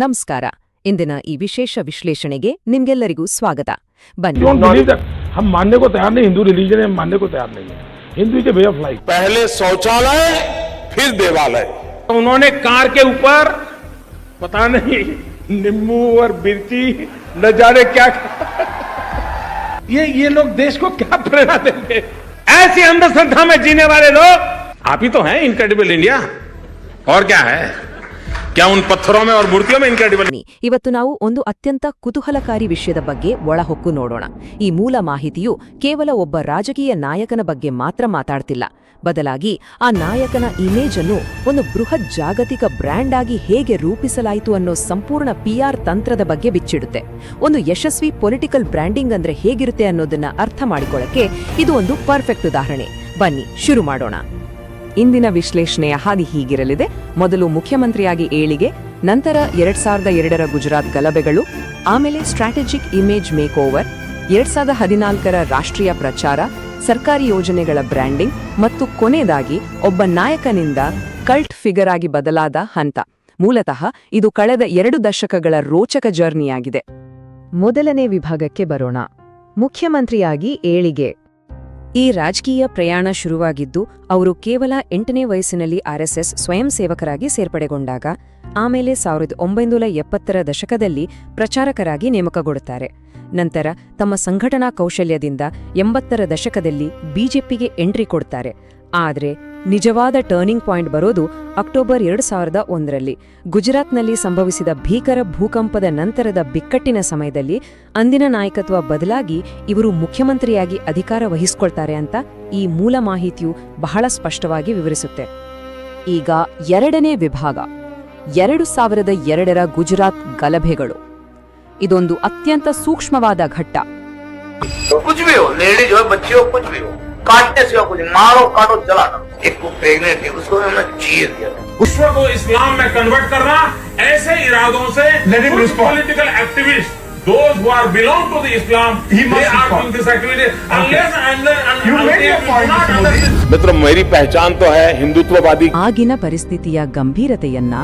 ನಮಸ್ಕಾರ. ಇಂದಿನ ಈ ವಿಶೇಷ ವಿಶ್ಲೇಷಣೆಗೆ ನಿಮ್ಗೆಲ್ಲರಿಗೂ ಸ್ವಾಗತ. ಬನ್ನಿ. हम मानने को तैयार नहीं, हिंदू रिलीजन है, मानने को तैयार नहीं है. हिंदू के वे ऑफ लाइफ. पहले शौचालय फिर देवालय. उन्होंने कार के ऊपर पता नहीं नींबू और मिर्ची न जाने क्या ये लोग देश को क्या प्रेरणा देंगे? ऐसी अंधश्रद्धा में जीने वाले लोग आप ही तो हैं इनक्रेडिबल इंडिया. और क्या है? क्या उन पत्थरों में और मूर्तियों में इनक्रेडिबल? ಇವತ್ತು ನಾವು ಒಂದು ಅತ್ಯಂತ ಕುತೂಹಲಕಾರಿ ವಿಷಯದ ಬಗ್ಗೆ ಒಳಹೊಕ್ಕು ನೋಡೋಣ. ಈ ಮೂಲ ಮಾಹಿತಿಯು ಕೇವಲ ಒಬ್ಬ ರಾಜಕೀಯ ನಾಯಕನ ಬಗ್ಗೆ ಮಾತ್ರ ಮಾತಾಡ್ತಿಲ್ಲ, ಬದಲಾಗಿ ಆ ನಾಯಕನ ಇಮೇಜ್ ಅನ್ನು ಒಂದು ಬೃಹತ್ ಜಾಗತಿಕ ಬ್ರ್ಯಾಂಡ್ ಆಗಿ ಹೇಗೆ ರೂಪಿಸಲಾಯಿತು ಅನ್ನೋ ಸಂಪೂರ್ಣ PR ತಂತ್ರದ ಬಗ್ಗೆ ಬಿಚ್ಚಿಡುತ್ತೆ. ಒಂದು ಯಶಸ್ವಿ ಪೊಲಿಟಿಕಲ್ ಬ್ರ್ಯಾಂಡಿಂಗ್ ಅಂದ್ರೆ ಹೇಗಿರುತ್ತೆ ಅನ್ನೋದನ್ನ ಅರ್ಥ ಮಾಡಿಕೊಳ್ಳಕ್ಕೆ ಇದು ಒಂದು ಪರ್ಫೆಕ್ಟ್ ಉದಾಹರಣೆ. ಬನ್ನಿ ಶುರು ಮಾಡೋಣ. ಇಂದಿನ ವಿಶ್ಲೇಷಣೆಯ ಹಾದಿ ಹೀಗಿರಲಿದೆ. ಮೊದಲು ಮುಖ್ಯಮಂತ್ರಿಯಾಗಿ ಏಳಿಗೆ, ನಂತರ 2002ರ ಗುಜರಾತ್ ಗಲಭೆಗಳು, ಆಮೇಲೆ ಸ್ಟ್ರಾಟಜಿಕ್ ಇಮೇಜ್ ಮೇಕ್ ಓವರ್, 2014ರ ರಾಷ್ಟ್ರೀಯ ಪ್ರಚಾರ, ಸರ್ಕಾರಿ ಯೋಜನೆಗಳ ಬ್ರ್ಯಾಂಡಿಂಗ್ ಮತ್ತು ಕೊನೆಯದಾಗಿ ಒಬ್ಬ ನಾಯಕನಿಂದ ಕಲ್ಟ್ ಫಿಗರ್ ಆಗಿ ಬದಲಾದ ಹಂತ. ಮೂಲತಃ ಇದು ಕಳೆದ 2 ದಶಕಗಳ ರೋಚಕ ಜರ್ನಿಯಾಗಿದೆ. ಮೊದಲನೇ ವಿಭಾಗಕ್ಕೆ ಬರೋಣ. ಮುಖ್ಯಮಂತ್ರಿಯಾಗಿ ಏಳಿಗೆ. ಈ ರಾಜಕೀಯ ಪ್ರಯಾಣ ಶುರುವಾಗಿದ್ದು ಅವರು ಕೇವಲ 8ನೇ ವಯಸ್ಸಿನಲ್ಲಿ RSS ಸ್ವಯಂ ಸೇವಕರಾಗಿ ಸೇರ್ಪಡೆಗೊಂಡಾಗ, ಆಮೇಲೆ 1970ರ ದಶಕದಲ್ಲಿ ಪ್ರಚಾರಕರಾಗಿ ನೇಮಕಗೊಳ್ಳುತ್ತಾರೆ. ನಂತರ ತಮ್ಮ ಸಂಘಟನಾ ಕೌಶಲ್ಯದಿಂದ 80ರ ದಶಕದಲ್ಲಿ ಬಿಜೆಪಿಗೆ ಎಂಟ್ರಿ ಕೊಡ್ತಾರೆ. ಆದರೆ ನಿಜವಾದ ಟರ್ನಿಂಗ್ ಪಾಯಿಂಟ್ ಬರೋದು ಅಕ್ಟೋಬರ್ 2001ರಲ್ಲಿ ಗುಜರಾತ್ನಲ್ಲಿ ಸಂಭವಿಸಿದ ಭೀಕರ ಭೂಕಂಪದ ನಂತರದ ಬಿಕ್ಕಟ್ಟಿನ ಸಮಯದಲ್ಲಿ ಅಂದಿನ ನಾಯಕತ್ವ ಬದಲಾಗಿ ಇವರು ಮುಖ್ಯಮಂತ್ರಿಯಾಗಿ ಅಧಿಕಾರ ವಹಿಸಿಕೊಳ್ತಾರೆ ಅಂತ ಈ ಮೂಲ ಮಾಹಿತಿಯು ಬಹಳ ಸ್ಪಷ್ಟವಾಗಿ ವಿವರಿಸುತ್ತೆ. ಈಗ ಎರಡನೇ ವಿಭಾಗ, 2002ರ ಗುಜರಾತ್ ಗಲಭೆಗಳು. ಇದೊಂದು ಅತ್ಯಂತ ಸೂಕ್ಷ್ಮವಾದ ಘಟ್ಟ. काटने से कुछ मारो काटो जला दो. एक को प्रेग्नेंट है उसको हमने चीर दिया. विश्व को इस्लाम में कन्वर्ट करना ऐसे इरादों से political activist those who are belong to the Islam they are doing this activity unless you make your point. मित्र मेरी पहचान तो है हिंदुत्ववादी. ಆಗಿನ ಪರಿಸ್ಥಿತಿಯ ಗಂಭೀರತೆಯನ್ನ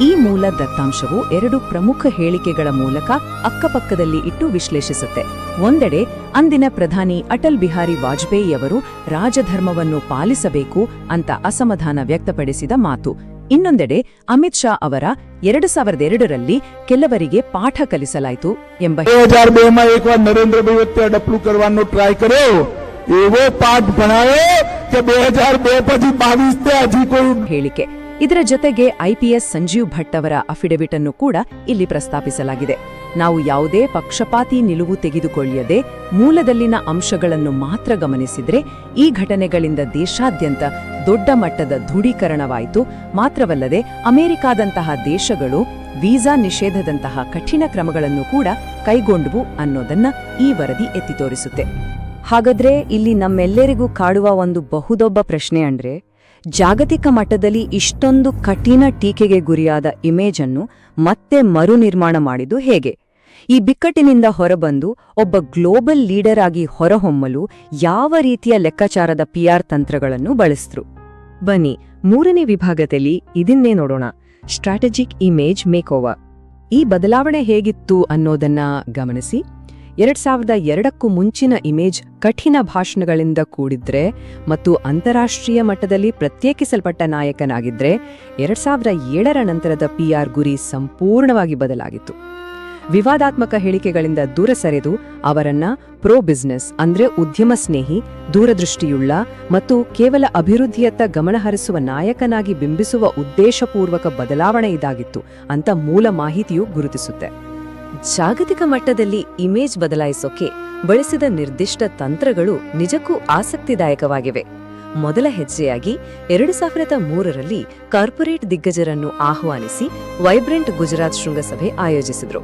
ಈ ಮೂಲ ದತ್ತಾಂಶವು 2 ಪ್ರಮುಖ ಹೇಳಿಕೆಗಳ ಮೂಲಕ ಅಕ್ಕಪಕ್ಕದಲ್ಲಿ ಇಟ್ಟು ವಿಶ್ಲೇಷಿಸುತ್ತೆ. ಒಂದೆಡೆ ಅಂದಿನ ಪ್ರಧಾನಿ ಅಟಲ್ ಬಿಹಾರಿ ವಾಜಪೇಯಿಯವರು ರಾಜಧರ್ಮವನ್ನು ಪಾಲಿಸಬೇಕು ಅಂತ ಅಸಮಾಧಾನ ವ್ಯಕ್ತಪಡಿಸಿದ ಮಾತು. ಇನ್ನೊಂದೆಡೆ ಅಮಿತ್ ಶಾ ಅವರ 2002ರಲ್ಲಿ ಕೆಲವರಿಗೆ ಪಾಠ ಕಲಿಸಲಾಯಿತು ಎಂಬ 2002માં એકવાર નરેન્દ્રભાઈ વચ્ચે અડપલું કરવાનો ટ્રાય કર્યો, એવો પાઠ ભણાયો કે 2002 પછી 22 હજી કોઈ ಹೇಳಿಕೆ. ಇದರ ಜೊತೆಗೆ IPS ಸಂಜೀವ್ ಭಟ್ ಅವರ ಅಫಿಡವಿಟ್ ಅನ್ನು ಕೂಡ ಇಲ್ಲಿ ಪ್ರಸ್ತಾಪಿಸಲಾಗಿದೆ. ನಾವು ಯಾವುದೇ ಪಕ್ಷಪಾತಿ ನಿಲುವು ತೆಗೆದುಕೊಳ್ಳದೆ ಮೂಲದಲ್ಲಿನ ಅಂಶಗಳನ್ನು ಮಾತ್ರ ಗಮನಿಸಿದ್ರೆ ಈ ಘಟನೆಗಳಿಂದ ದೇಶಾದ್ಯಂತ ದೊಡ್ಡ ಮಟ್ಟದ ದೃಢೀಕರಣವಾಯಿತು. ಮಾತ್ರವಲ್ಲದೆ ಅಮೆರಿಕಾದಂತಹ ದೇಶಗಳು ವೀಸಾ ನಿಷೇಧದಂತಹ ಕಠಿಣ ಕ್ರಮಗಳನ್ನು ಕೂಡ ಕೈಗೊಂಡವು ಅನ್ನೋದನ್ನ ಈ ವರದಿ ಎತ್ತಿ ತೋರಿಸುತ್ತೆ. ಹಾಗಾದ್ರೆ ಇಲ್ಲಿ ನಮ್ಮೆಲ್ಲರಿಗೂ ಕಾಡುವ ಒಂದು ಬಹುದೊಡ್ಡ ಪ್ರಶ್ನೆ ಅಂದ್ರೆ, ಜಾಗತಿಕ ಮಟ್ಟದಲ್ಲಿ ಇಷ್ಟೊಂದು ಕಠಿಣ ಟೀಕೆಗೆ ಗುರಿಯಾದ ಇಮೇಜ್ ಅನ್ನು ಮತ್ತೆ ಮರು ನಿರ್ಮಾಣ ಮಾಡಿದ್ದು ಹೇಗೆ? ಈ ಬಿಕ್ಕಟ್ಟಿನಿಂದ ಹೊರಬಂದು ಒಬ್ಬ ಗ್ಲೋಬಲ್ ಲೀಡರ್ ಆಗಿ ಹೊರಹೊಮ್ಮಲು ಯಾವ ರೀತಿಯ ಲೆಕ್ಕಾಚಾರದ PR ತಂತ್ರಗಳನ್ನು ಬಳಸಿದ್ರು? ಬನ್ನಿ ಮೂರನೇ ವಿಭಾಗದಲ್ಲಿ ಇದನ್ನೇ ನೋಡೋಣ. Strategic image makeover. ಈ ಬದಲಾವಣೆ ಹೇಗಿತ್ತು ಅನ್ನೋದನ್ನ ಗಮನಿಸಿ. 2002ಕ್ಕೂ ಮುಂಚಿನ ಇಮೇಜ್ ಕಠಿಣ ಭಾಷಣಗಳಿಂದ ಕೂಡಿದ್ರೆ ಮತ್ತು ಅಂತಾರಾಷ್ಟ್ರೀಯ ಮಟ್ಟದಲ್ಲಿ ಪ್ರತ್ಯೇಕಿಸಲ್ಪಟ್ಟ ನಾಯಕನಾಗಿದ್ರೆ, 2007ರ ನಂತರದ PR ಗುರಿ ಸಂಪೂರ್ಣವಾಗಿ ಬದಲಾಗಿತ್ತು. ವಿವಾದಾತ್ಮಕ ಹೇಳಿಕೆಗಳಿಂದ ದೂರ ಸರಿದು ಅವರನ್ನ ಪ್ರೋ ಬಿಸ್ನೆಸ್ ಅಂದ್ರೆ ಉದ್ಯಮ ಸ್ನೇಹಿ, ದೂರದೃಷ್ಟಿಯುಳ್ಳ ಮತ್ತು ಕೇವಲ ಅಭಿವೃದ್ಧಿಯತ್ತ ಗಮನಹರಿಸುವ ನಾಯಕನಾಗಿ ಬಿಂಬಿಸುವ ಉದ್ದೇಶಪೂರ್ವಕ ಬದಲಾವಣೆ ಇದಾಗಿತ್ತು ಅಂತ ಮೂಲ ಮಾಹಿತಿಯು ಗುರುತಿಸುತ್ತೆ. ಜಾಗತಿಕ ಮಟ್ಟದಲ್ಲಿ ಇಮೇಜ್ ಬದಲಾಯಿಸೋಕೆ ಬಳಸಿದ ನಿರ್ದಿಷ್ಟ ತಂತ್ರಗಳು ನಿಜಕ್ಕೂ ಆಸಕ್ತಿದಾಯಕವಾಗಿವೆ. ಮೊದಲ ಹೆಜ್ಜೆಯಾಗಿ 2003ರಲ್ಲಿ ಕಾರ್ಪೊರೇಟ್ ದಿಗ್ಗಜರನ್ನು ಆಹ್ವಾನಿಸಿ ವೈಬ್ರೆಂಟ್ ಗುಜರಾತ್ ಶೃಂಗಸಭೆ ಆಯೋಜಿಸಿದ್ರು.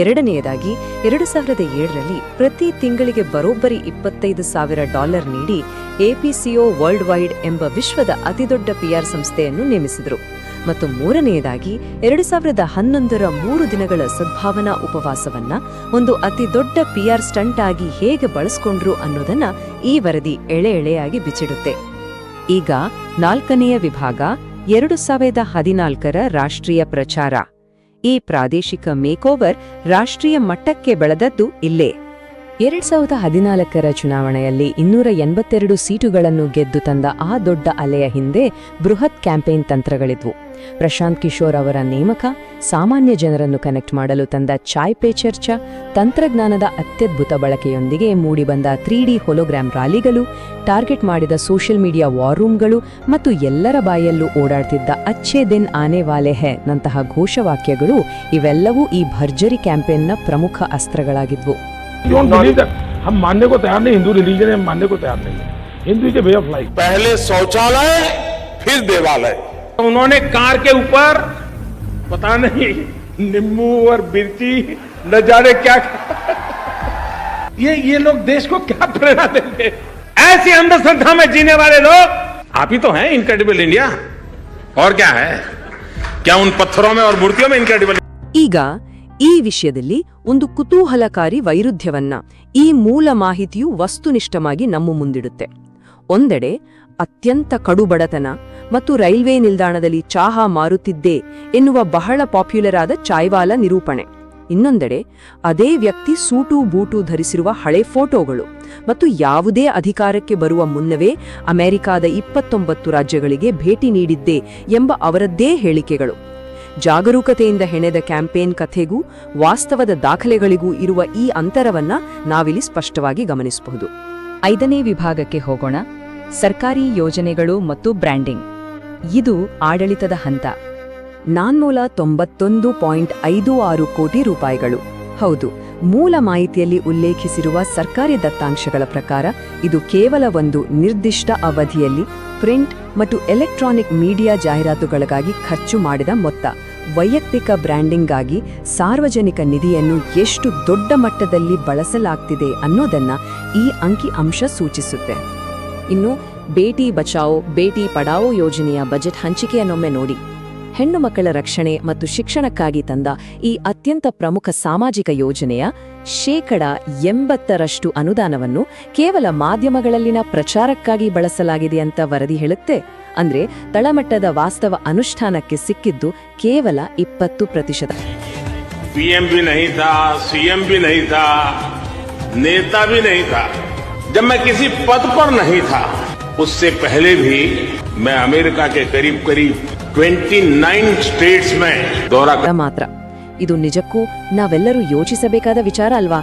ಎರಡನೆಯದಾಗಿ 2007ರಲ್ಲಿ ಪ್ರತಿ ತಿಂಗಳಿಗೆ ಬರೋಬ್ಬರಿ $25,000 ನೀಡಿ APCO ವರ್ಲ್ಡ್ ವೈಡ್ ಎಂಬ ವಿಶ್ವದ ಅತಿದೊಡ್ಡ PR ಸಂಸ್ಥೆಯನ್ನು ನೇಮಿಸಿದ್ರು. ಮತ್ತು ಮೂರನೆಯದಾಗಿ 2011ರ 3 ದಿನಗಳ ಸದ್ಭಾವನಾ ಉಪವಾಸವನ್ನ ಒಂದು ಅತಿ ದೊಡ್ಡ PR ಸ್ಟಂಟ್ ಆಗಿ ಹೇಗೆ ಬಳಸ್ಕೊಂಡ್ರು ಅನ್ನೋದನ್ನ ಈ ವರದಿ ಎಳೆ ಎಳೆಯಾಗಿ ಬಿಚ್ಚಿಡುತ್ತೆ. ಈಗ 4ನೆಯ ವಿಭಾಗ, 2014ರ ರಾಷ್ಟ್ರೀಯ ಪ್ರಚಾರ. ಈ ಪ್ರಾದೇಶಿಕ ಮೇಕೋವರ್ ರಾಷ್ಟ್ರೀಯ ಮಟ್ಟಕ್ಕೆ ಬೆಳೆದದ್ದು ಇಲ್ಲೇ. 2014ರ ಚುನಾವಣೆಯಲ್ಲಿ 282 ಸೀಟುಗಳನ್ನು ಗೆದ್ದು ತಂದ ಆ ದೊಡ್ಡ ಅಲೆಯ ಹಿಂದೆ ಬೃಹತ್ ಕ್ಯಾಂಪೇನ್ ತಂತ್ರಗಳಿದ್ವು. ಪ್ರಶಾಂತ್ ಕಿಶೋರ್ ಅವರ ನೇಮಕ, ಸಾಮಾನ್ಯ ಜನರನ್ನು ಕನೆಕ್ಟ್ ಮಾಡಲು ತಂದ ಚಾಯ್ ಪೇ ಚರ್ಚಾ, ತಂತ್ರಜ್ಞಾನದ ಅತ್ಯದ್ಭುತ ಬಳಕೆಯೊಂದಿಗೆ ಮೂಡಿಬಂದ 3D ಹೊಲೋಗ್ರಾಮ್ ರ್ಯಾಲಿಗಳು, ಟಾರ್ಗೆಟ್ ಮಾಡಿದ ಸೋಷಿಯಲ್ ಮೀಡಿಯಾ ವಾರ್ ರೂಮ್ಗಳು ಮತ್ತು ಎಲ್ಲರ ಬಾಯಲ್ಲೂ ಓಡಾಡ್ತಿದ್ದ ಅಚ್ಚೇ ದಿನ್ ಆನೆ ವಾಲೆ ಹೈ ನಂತಹ ಘೋಷವಾಕ್ಯಗಳು ಇವೆಲ್ಲವೂ ಈ ಭರ್ಜರಿ ಕ್ಯಾಂಪೇನ್ನ ಪ್ರಮುಖ ಅಸ್ತ್ರಗಳಾಗಿದ್ವು. Don't believe that. हम मानने को तैयार नहीं, हिंदू रिलीजन हम मानने को तैयार नहीं है. Hindu is a way of life. पहले शौचालय फिर देवालय. उन्होंने कार के ऊपर पता नहीं नींबू और मिर्ची न जाने क्या ये लोग देश को क्या प्रेरणा देते हैं? ऐसी अंधश्रद्धा में जीने वाले लोग आप ही तो हैं इनक्रेडिबल इंडिया. और क्या है? क्या उन पत्थरों में और मूर्तियों में इनक्रेडिबल? ಈಗ ಈ ವಿಷಯದಲ್ಲಿ ಒಂದು ಕುತೂಹಲಕಾರಿ ವೈರುಧ್ಯವನ್ನ ಈ ಮೂಲ ಮಾಹಿತಿಯು ವಸ್ತುನಿಷ್ಠವಾಗಿ ನಮ್ಮ ಮುಂದಿಡುತ್ತೆ. ಒಂದೆಡೆ ಅತ್ಯಂತ ಕಡುಬಡತನ ಮತ್ತು ರೈಲ್ವೆ ನಿಲ್ದಾಣದಲ್ಲಿ ಚಹಾ ಮಾರುತ್ತಿದ್ದೆ ಎನ್ನುವ ಬಹಳ ಪಾಪ್ಯುಲರ್ ಆದ ಚಾಯ್ವಾಲ ನಿರೂಪಣೆ. ಇನ್ನೊಂದೆಡೆ ಅದೇ ವ್ಯಕ್ತಿ ಸೂಟು ಬೂಟು ಧರಿಸಿರುವ ಹಳೆ ಫೋಟೋಗಳು ಮತ್ತು ಯಾವುದೇ ಅಧಿಕಾರಕ್ಕೆ ಬರುವ ಮುನ್ನವೇ ಅಮೆರಿಕಾದ 29 ರಾಜ್ಯಗಳಿಗೆ ಭೇಟಿ ನೀಡಿದ್ದೆ ಎಂಬ ಅವರದ್ದೇ ಹೇಳಿಕೆಗಳು. ಜಾಗರೂಕತೆಯಿಂದ ಹೆಣೆದ ಕ್ಯಾಂಪೇನ್ ಕಥೆಗೂ ವಾಸ್ತವದ ದಾಖಲೆಗಳಿಗೂ ಇರುವ ಈ ಅಂತರವನ್ನ ನಾವಿಲ್ಲಿ ಸ್ಪಷ್ಟವಾಗಿ ಗಮನಿಸಬಹುದು. 5ನೇ ವಿಭಾಗಕ್ಕೆ ಹೋಗೋಣ. ಸರ್ಕಾರಿ ಯೋಜನೆಗಳು ಮತ್ತು ಬ್ರ್ಯಾಂಡಿಂಗ್. ಇದು ಆಡಳಿತದ ಹಂತ. 491.56 ಕೋಟಿ ರೂಪಾಯಿಗಳು. ಹೌದು, ಮೂಲ ಮಾಹಿತಿಯಲ್ಲಿ ಉಲ್ಲೇಖಿಸಿರುವ ಸರ್ಕಾರಿ ದತ್ತಾಂಶಗಳ ಪ್ರಕಾರ ಇದು ಕೇವಲ ಒಂದು ನಿರ್ದಿಷ್ಟ ಅವಧಿಯಲ್ಲಿ ಪ್ರಿಂಟ್ ಮತ್ತು ಎಲೆಕ್ಟ್ರಾನಿಕ್ ಮೀಡಿಯಾ ಜಾಹೀರಾತುಗಳಿಗಾಗಿ ಖರ್ಚು ಮಾಡಿದ ಮೊತ್ತ. ವೈಯಕ್ತಿಕ ಬ್ರ್ಯಾಂಡಿಂಗ್ಗಾಗಿ ಸಾರ್ವಜನಿಕ ನಿಧಿಯನ್ನು ಎಷ್ಟು ದೊಡ್ಡ ಮಟ್ಟದಲ್ಲಿ ಬಳಸಲಾಗ್ತಿದೆ ಅನ್ನೋದನ್ನ ಈ ಅಂಕಿ ಅಂಶ ಸೂಚಿಸುತ್ತೆ. ಇನ್ನು ಬೇಟಿ ಬಚಾವೋ ಬೇಟಿ ಪಡಾವೋ ಯೋಜನೆಯ ಬಜೆಟ್ ಹಂಚಿಕೆಯನ್ನೊಮ್ಮೆ ನೋಡಿ. ಹೆಣ್ಣು ಮಕ್ಕಳ ರಕ್ಷಣೆ ಮತ್ತು ಶಿಕ್ಷಣಕ್ಕಾಗಿ ತಂದ ಈ ಅತ್ಯಂತ ಪ್ರಮುಖ ಸಾಮಾಜಿಕ ಯೋಜನೆಯ 80% ಅನುದಾನವನ್ನು ಕೇವಲ ಮಾಧ್ಯಮಗಳಲ್ಲಿನ ಪ್ರಚಾರಕ್ಕಾಗಿ ಬಳಸಲಾಗಿದೆ ಅಂತ ವರದಿ ಹೇಳುತ್ತೆ. ಅಂದ್ರೆ ತಳಮಟ್ಟದ ವಾಸ್ತವ ಅನುಷ್ಠಾನಕ್ಕೆ ಸಿಕ್ಕಿದ್ದು ಕೇವಲ 20%. पीएम भी नहीं था, सीएम भी नहीं था, नेता भी नहीं था. जब मैं किसी पद पर नहीं था, उससे पहले भी मैं अमेरिका के करीब 29 स्टेट्स में दौरा ಮಾತ್ರ. ಇದು ನಿಜಕ್ಕೂ ನಾವೆಲ್ಲರೂ ಯೋಚಿಸಬೇಕಾದ ವಿಚಾರ ಅಲ್ವಾ?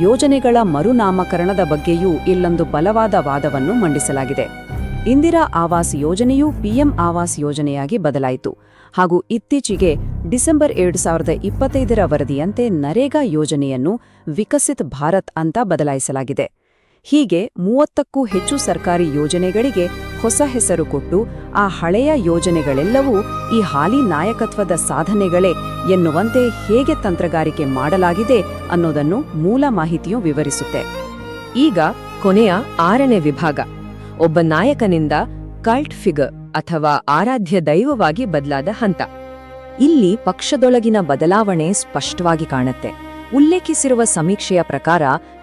ಯೋಜನೆಗಳ ಮರುನಾಮಕರಣದ ಬಗ್ಗೆಯೂ ಇಲ್ಲೊಂದು ಬಲವಾದ ವಾದವನ್ನು ಮಂಡಿಸಲಾಗಿದೆ. ಇಂದಿರಾ ಆವಾಸ್ ಯೋಜನೆಯು ಪಿಎಂ ಆವಾಸ್ ಯೋಜನೆಯಾಗಿ ಬದಲಾಯಿತು ಹಾಗೂ ಇತ್ತೀಚೆಗೆ ಡಿಸೆಂಬರ್ 2025ರ ವರದಿಯಂತೆ ನರೇಗಾ ಯೋಜನೆಯನ್ನು ವಿಕಸಿತ್ ಭಾರತ್ ಅಂತ ಬದಲಾಯಿಸಲಾಗಿದೆ. ಹೀಗೆ 30ಕ್ಕೂ ಹೆಚ್ಚು ಸರ್ಕಾರಿ ಯೋಜನೆಗಳಿಗೆ ಹೊಸ ಹೆಸರು ಕೊಟ್ಟು ಆ ಹಳೆಯ ಯೋಜನೆಗಳೆಲ್ಲವೂ ಈ ಹಾಲಿ ನಾಯಕತ್ವದ ಸಾಧನೆಗಳೇ ಎನ್ನುವಂತೆ ಹೇಗೆ ತಂತ್ರಗಾರಿಕೆ ಮಾಡಲಾಗಿದೆ ಅನ್ನೋದನ್ನು ಮೂಲ ಮಾಹಿತಿಯು ವಿವರಿಸುತ್ತೆ. ಈಗ ಕೊನೆಯ 6ನೇ ವಿಭಾಗ. ಒಬ್ಬ ನಾಯಕನಿಂದ ಕಲ್ಟ್ ಫಿಗರ್ ಅಥವಾ ಆರಾಧ್ಯ ದೈವವಾಗಿ ಬದಲಾದ ಹಂತ. ಇಲ್ಲಿ ಪಕ್ಷದೊಳಗಿನ ಬದಲಾವಣೆ ಸ್ಪಷ್ಟವಾಗಿ ಕಾಣುತ್ತೆ. ಉಲ್ಲೇಖಿಸಿರುವ ಸಮೀಕ್ಷೆಯ ಪ್ರಕಾರ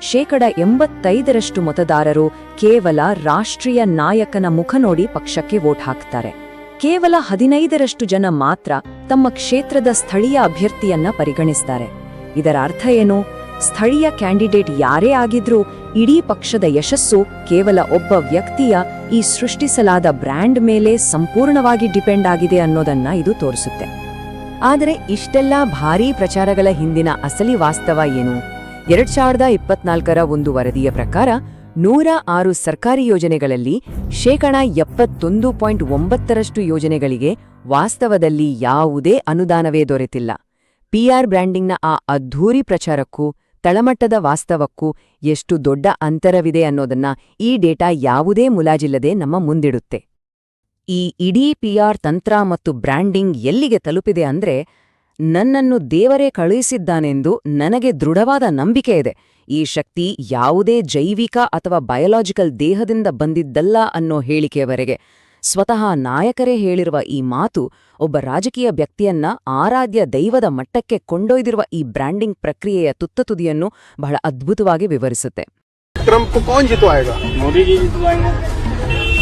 85% ಮತದಾರರು ಕೇವಲ ರಾಷ್ಟ್ರೀಯ ನಾಯಕನ ಮುಖ ನೋಡಿ ಪಕ್ಷಕ್ಕೆ ವೋಟ್ ಹಾಕ್ತಾರೆ. ಕೇವಲ 15% ಜನ ಮಾತ್ರ ತಮ್ಮ ಕ್ಷೇತ್ರದ ಸ್ಥಳೀಯ ಅಭ್ಯರ್ಥಿಯನ್ನ ಪರಿಗಣಿಸ್ತಾರೆ. ಇದರ ಅರ್ಥ ಏನು? ಸ್ಥಳೀಯ ಕ್ಯಾಂಡಿಡೇಟ್ ಯಾರೇ ಆಗಿದ್ರೂ ಇಡೀ ಪಕ್ಷದ ಯಶಸ್ಸು ಕೇವಲ ಒಬ್ಬ ವ್ಯಕ್ತಿಯ ಈ ಸೃಷ್ಟಿಸಲಾದ ಬ್ರ್ಯಾಂಡ್ ಮೇಲೆ ಸಂಪೂರ್ಣವಾಗಿ ಡಿಪೆಂಡ್ ಆಗಿದೆ ಅನ್ನೋದನ್ನ ಇದು ತೋರಿಸುತ್ತೆ. ಆದರೆ ಇಷ್ಟೆಲ್ಲ ಭಾರೀ ಪ್ರಚಾರಗಳ ಹಿಂದಿನ ಅಸಲಿ ವಾಸ್ತವ ಏನು? 2024ರ ಒಂದು ವರದಿಯ ಪ್ರಕಾರ 106 ಸರ್ಕಾರಿ ಯೋಜನೆಗಳಲ್ಲಿ 71.9% ಯೋಜನೆಗಳಿಗೆ ವಾಸ್ತವದಲ್ಲಿ ಯಾವುದೇ ಅನುದಾನವೇ ದೊರೆತಿಲ್ಲ. ಪಿಆರ್ ಬ್ರ್ಯಾಂಡಿಂಗ್ನ ಆ ಅದ್ಧೂರಿ ಪ್ರಚಾರಕ್ಕೂ ತಳಮಟ್ಟದ ವಾಸ್ತವಕ್ಕೂ ಎಷ್ಟು ದೊಡ್ಡ ಅಂತರವಿದೆ ಅನ್ನೋದನ್ನ ಈ ಡೇಟಾ ಯಾವುದೇ ಮುಲಾಜಿಲ್ಲದೆ ನಮ್ಮ ಮುಂದಿಡುತ್ತೆ. ಈ ಇಡೀ ಪಿಆರ್ ತಂತ್ರ ಮತ್ತು ಬ್ರ್ಯಾಂಡಿಂಗ್ ಎಲ್ಲಿಗೆ ತಲುಪಿದೆ ಅಂದ್ರೆ, ನನ್ನನ್ನು ದೇವರೇ ಕಳುಹಿಸಿದ್ದಾನೆಂದು ನನಗೆ ದೃಢವಾದ ನಂಬಿಕೆ ಇದೆ. ಈ ಶಕ್ತಿ ಯಾವುದೇ ಜೈವಿಕ ಅಥವಾ ಬಯೋಲಾಜಿಕಲ್ ದೇಹದಿಂದ ಬಂದಿದ್ದಲ್ಲ ಅನ್ನೋ ಹೇಳಿಕೆಯವರೆಗೆ. ಸ್ವತಃ ನಾಯಕರೇ ಹೇಳಿರುವ ಈ ಮಾತು ಒಬ್ಬ ರಾಜಕೀಯ ವ್ಯಕ್ತಿಯನ್ನ ಆರಾಧ್ಯ ದೈವದ ಮಟ್ಟಕ್ಕೆ ಕೊಂಡೊಯ್ದಿರುವ ಈ ಬ್ರ್ಯಾಂಡಿಂಗ್ ಪ್ರಕ್ರಿಯೆಯ ತುತ್ತತುದಿಯನ್ನು ಬಹಳ ಅದ್ಭುತವಾಗಿ ವಿವರಿಸುತ್ತೆ. ट्रंप को कौन जितवाएगा? मोदी जी जितवाएंगे.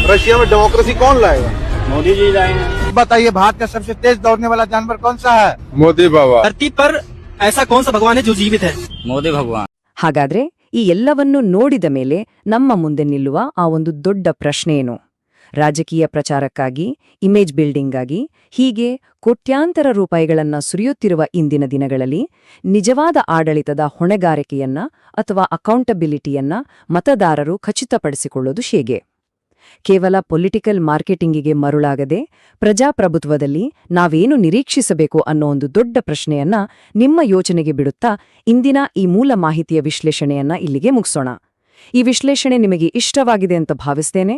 रशिया में डेमोक्रेसी कौन लाएगा? मोदी जी लाएंगे। बताइए भारत का सबसे तेज दौड़ने वाला जानवर कौन सा है? मोदी बाबा। धरती पर ऐसा कौन सा भगवान है जो जीवित है? मोदी भगवान। ಹಾಗಾದ್ರೆ ಈ ಎಲ್ಲವನ್ನೂ ನೋಡಿದ ಮೇಲೆ ನಮ್ಮ ಮುಂದೆ ನಿಲ್ಲುವ ಆ ಒಂದು ದೊಡ್ಡ ಪ್ರಶ್ನೆ ಏನು? ರಾಜಕೀಯ ಪ್ರಚಾರಕ್ಕಾಗಿ, ಇಮೇಜ್ ಬಿಲ್ಡಿಂಗ್ಗಾಗಿ ಹೀಗೆ ಕೋಟ್ಯಾಂತರ ರೂಪಾಯಿಗಳನ್ನ ಸುರಿಯುತ್ತಿರುವ ಇಂದಿನ ದಿನಗಳಲ್ಲಿ ನಿಜವಾದ ಆಡಳಿತದ ಹೊಣೆಗಾರಿಕೆಯನ್ನ ಅಥವಾ ಅಕೌಂಟಬಿಲಿಟಿಯನ್ನ ಮತದಾರರು ಖಚಿತಪಡಿಸಿಕೊಳ್ಳೋದು ಹೇಗೆ? ಕೇವಲ ಪೊಲಿಟಿಕಲ್ ಮಾರ್ಕೆಟಿಂಗಿಗೆ ಮರುಳಾಗದೆ ಪ್ರಜಾಪ್ರಭುತ್ವದಲ್ಲಿ ನಾವೇನು ನಿರೀಕ್ಷಿಸಬೇಕು ಅನ್ನೋ ಒಂದು ದೊಡ್ಡ ಪ್ರಶ್ನೆಯನ್ನ ನಿಮ್ಮ ಯೋಚನೆಗೆ ಬಿಡುತ್ತಾ ಇಂದಿನ ಈ ಮೂಲ ಮಾಹಿತಿಯ ವಿಶ್ಲೇಷಣೆಯನ್ನ ಇಲ್ಲಿಗೆ ಮುಗಿಸೋಣ. ಈ ವಿಶ್ಲೇಷಣೆ ನಿಮಗೆ ಇಷ್ಟವಾಗಿದೆ ಅಂತ ಭಾವಿಸ್ತೇನೆ.